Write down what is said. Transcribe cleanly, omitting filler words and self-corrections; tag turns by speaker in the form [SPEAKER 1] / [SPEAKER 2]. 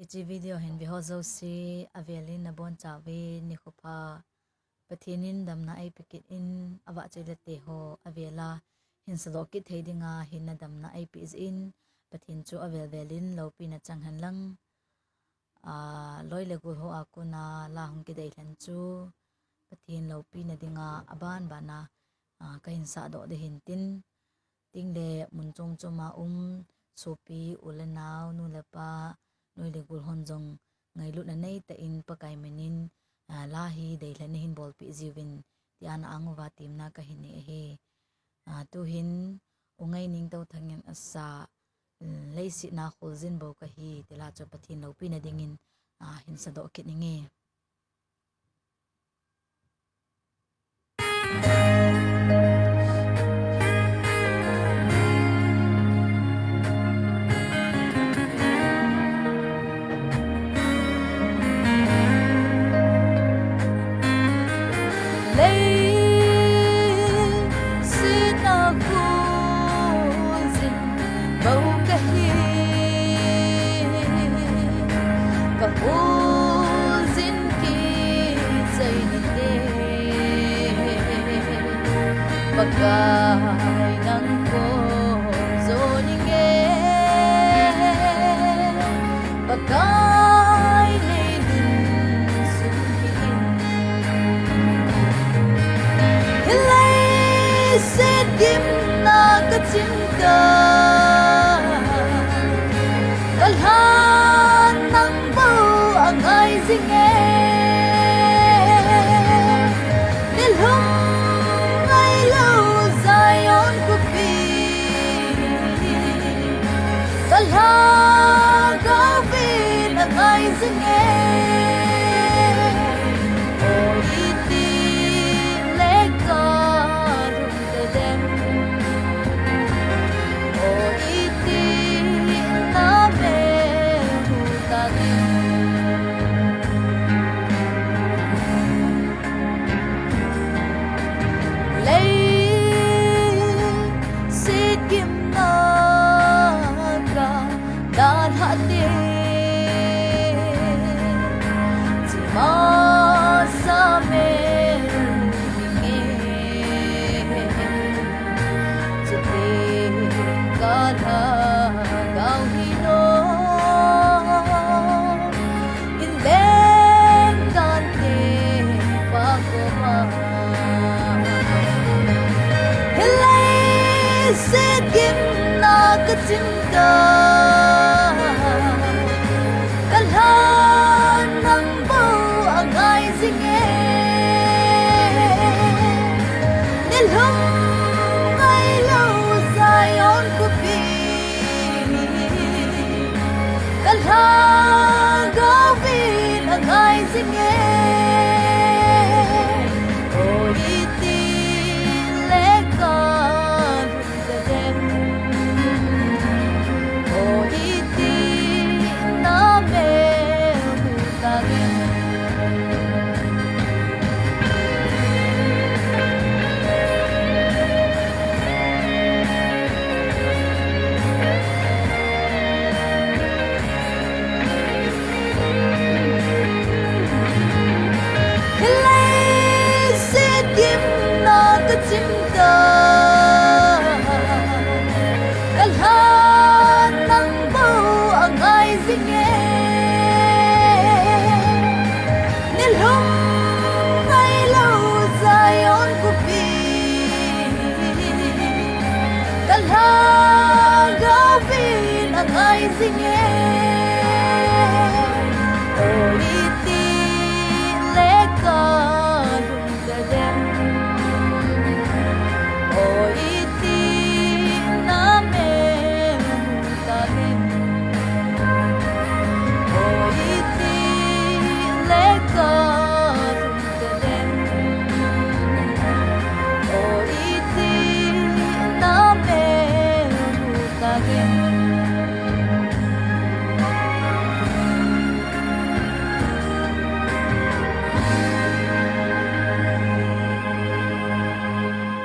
[SPEAKER 1] Ichi video hin vi hozo si avelin na bon chawe ni khopa pathinin damna ai pikit in awa chele te ho avela hin sadok ki theidinga hin na damna ai pis in pathin chu avel velin lopi na changhan lang loi le gul ho akuna la hung ki dei than chu pathin lopi na dinga aban bana ka hin sa do de hin tin ting de mun chong choma sopi ulanau nu lapa noi le gul hon jong ngai lu na nei ta in pakai menin la hi dei hlan hin bol pi jiwin ti an angwa tim na ka hin he tu hin ungai ning to thangen asa leisi na khulzin bo ka hi tela cho pathin lo pi na dingin hin sa do kit ninge Bagay ng kozo ninge Bagay nilin sumpiin Hilay sedim na kacinta Kalhan ng bau ang ay zinge Nilhum Kalhagawin ang ay zinge O iti legarong dedem O iti namerutalim Lay sikim na dan hati masa melingi setinggal kau hidup indeng kante pakoma hilai sedim na kecinta Kalhagawin ang ay zinge O iti lekan dedem O iti namerutalim cinta kalhan ng bau ang ay zinge nilhum ay lau zayon kupi kalhagawin ang ay zinge